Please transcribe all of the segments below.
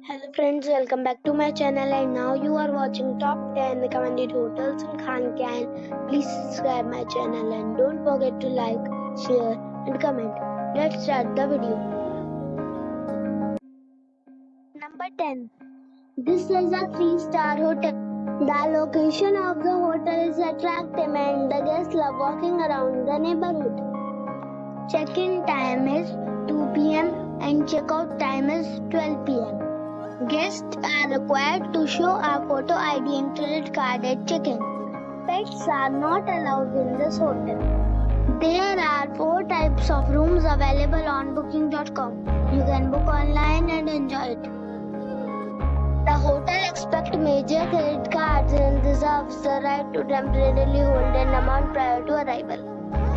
Hello friends, welcome back to my channel and now you are watching top 10 recommended hotels in Khon Kaen. Please subscribe my channel and don't forget to like, share and comment. Let's start the video. Number 10. This is a 3-star hotel. The location of the hotel is attractive and the guests love walking around the neighborhood. Check-in time is 2 p.m. and check-out time is 12 p.m. Guests are required to show a photo ID and credit card at check-in. Pets are not allowed in this hotel. There are 4 types of rooms available on booking.com. You can book online and enjoy it. The hotel accepts major credit cards and reserves the right to temporarily hold an amount prior to arrival.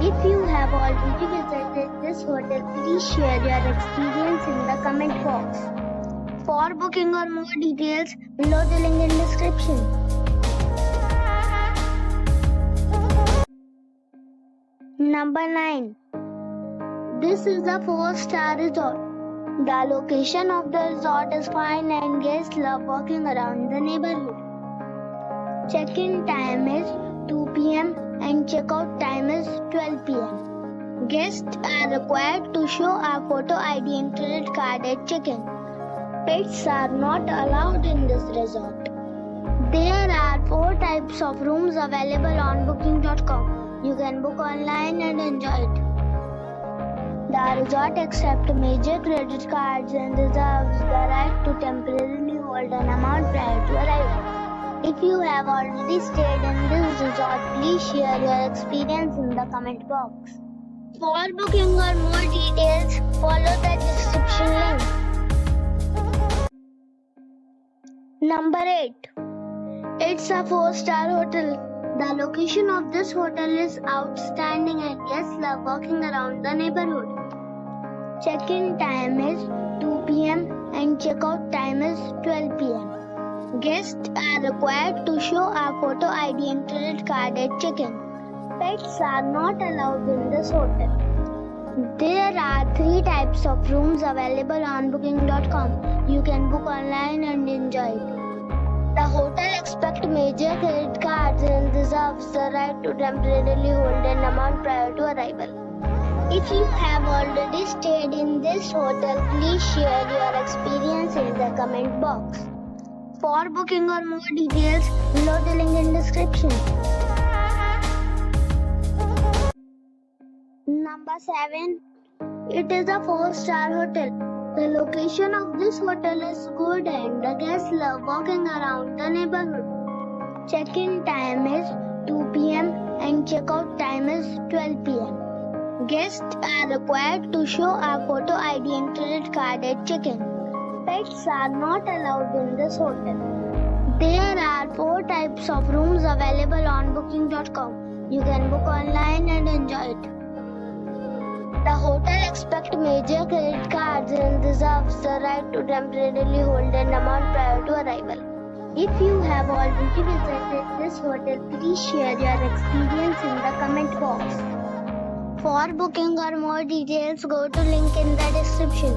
If you have already visited this hotel, please share your experience in the comment box. For booking or more details, below the link in description. Number 9. This is a 4-star resort. The location of the resort is fine and guests love walking around the neighborhood. Check-in time is 2 p.m. and check-out time is 12 p.m. Guests are required to show a photo ID and credit card at check-in. Pets are not allowed in this resort. There are 4 types of rooms available on booking.com. You can book online and enjoy it. The resort accepts major credit cards and reserves the right to temporarily hold an amount prior to arrival. If you have already stayed in this resort, please share your experience in the comment box. For booking or more details, follow the description link. Number 8. It's a 4-star hotel. The location of this hotel is outstanding and guests love walking around the neighborhood. Check-in time is 2 p.m. and check-out time is 12 p.m. Guests are required to show a photo ID and credit card at check-in. Pets are not allowed in this hotel. There are 3 types of rooms available on booking.com. You can book online and enjoy it. The hotel accepts major credit cards and reserves the right to temporarily hold an amount prior to arrival. If you have already stayed in this hotel, please share your experience in the comment box. For booking or more details, below the link in description. Number 7. It is a 4-star hotel. The location of this hotel is good and the guests love walking around the neighborhood. Check-in time is 2 p.m. and check-out time is 12 p.m. Guests are required to show a photo ID and credit card at check-in. Pets are not allowed in this hotel. There are 4 types of rooms available on booking.com. You can book online and enjoy it. The hotel accepts major credit cards and reserves the right to temporarily hold an amount prior to arrival. If you have already visited this hotel, please share your experience in the comment box. For booking or more details, go to link in the description.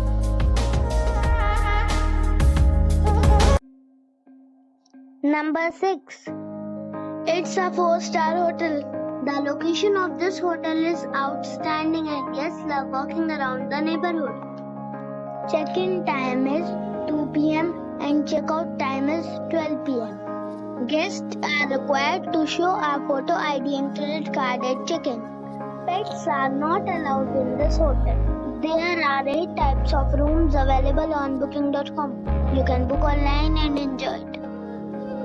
Number 6. It's a 4-star hotel. The location of this hotel is outstanding and guests love walking around the neighborhood. Check-in time is 2 p.m. and check-out time is 12 p.m. Guests are required to show a photo ID and credit card at check-in. Pets are not allowed in this hotel. There are 8 types of rooms available on booking.com. You can book online and enjoy it.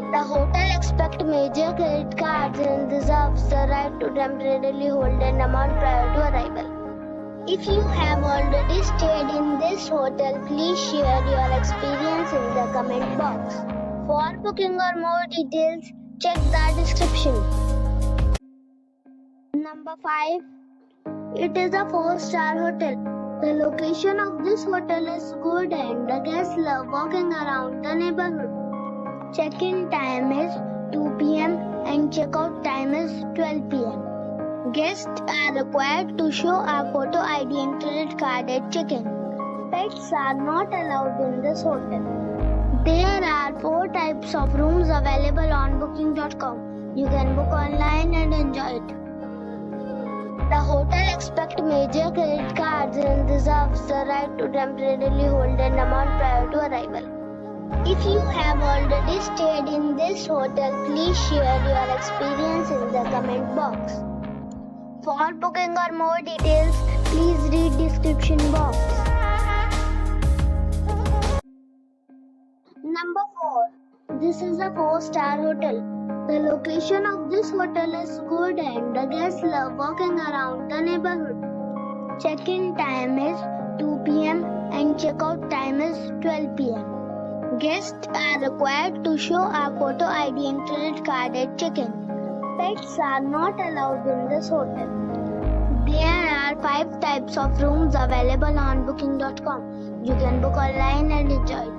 The hotel accepts major credit cards and reserves the right to temporarily hold an amount prior to arrival. If you have already stayed in this hotel, please share your experience in the comment box. For booking or more details, check the description. Number 5. It is a 4-star hotel. The location of this hotel is good and the guests love walking around the neighborhood. Check-in time is 2 p.m. and check-out time is 12 p.m. Guests are required to show a photo ID and credit card at check-in. Pets are not allowed in this hotel. There are 4 types of rooms available on booking.com. You can book online and enjoy it. The hotel expects major credit cards and reserves the right to temporarily hold an amount prior to arrival. If you have already stayed in this hotel, please share your experience in the comment box. For booking or more details, please read description box. Number 4. This is a 4-star hotel. The location of this hotel is good and the guests love walking around the neighborhood. Check-in time is 2 p.m. and check-out time is 12 p.m. Guests are required to show a photo ID and credit card at check-in. Pets are not allowed in this hotel. There are 5 types of rooms available on booking.com. You can book online and enjoy it.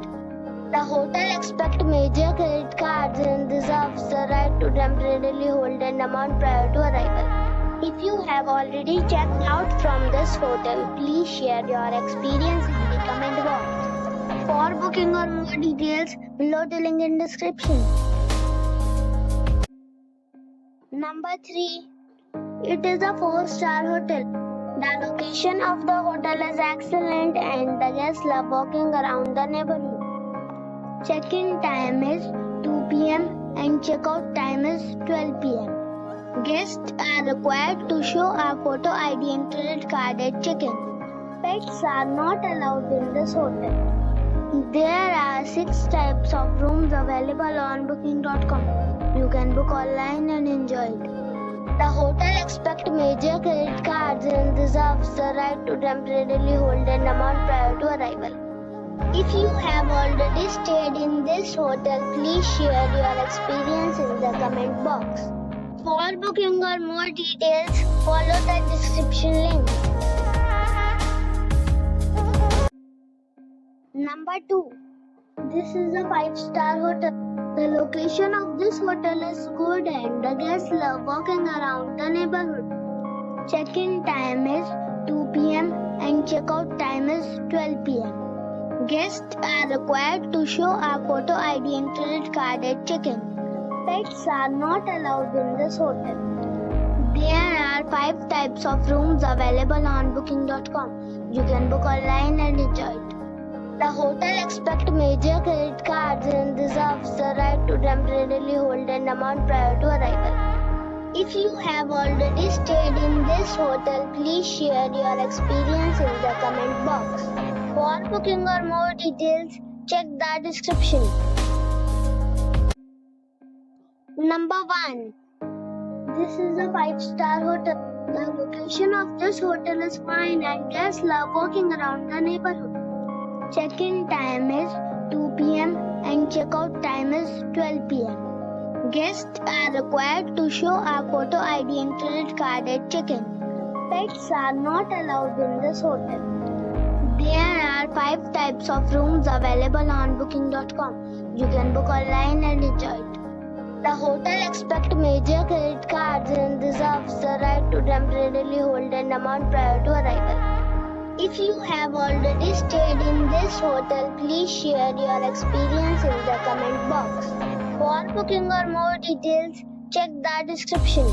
The hotel expects major credit cards and reserves the right to temporarily hold an amount prior to arrival. If you have already checked out from this hotel, please share your experience in the comment box. For booking or more details, below the link in description. Number 3. It is a 4-star hotel. The location of the hotel is excellent and the guests love walking around the neighborhood. Check-in time is 2 p.m. and check-out time is 12 p.m. Guests are required to show a photo ID and credit card at check-in. Pets are not allowed in this hotel. There are 6 types of rooms available on booking.com. You can book online and enjoy it. The hotel expects major credit cards and reserves the right to temporarily hold an amount prior to arrival. If you have already stayed in this hotel, please share your experience in the comment box. For booking or more details, follow the description link. Number 2. This is a 5-star hotel. The location of this hotel is good and the guests love walking around the neighborhood. Check-in time is 2 p.m. and check-out time is 12 p.m. Guests are required to show a photo ID and credit card at check-in. Pets are not allowed in this hotel. There are 5 types of rooms available on booking.com. You can book online and enjoy it. The hotel expects major credit cards and reserves the right to temporarily hold an amount prior to arrival. If you have already stayed in this hotel, please share your experience in the comment box. For booking or more details, check the description. Number 1. This is a 5-star hotel. The location of this hotel is fine and guests love walking around the neighborhood. Check-in time is 2 p.m. and check-out time is 12 p.m. Guests are required to show a photo ID and credit card at check-in. Pets are not allowed in this hotel. There are 5 types of rooms available on booking.com. You can book online and enjoy it. The hotel expects major credit cards and reserves the right to temporarily hold an amount prior to arrival. If you have already stayed in this hotel, please share your experience in the comment box. For booking or more details, check the description.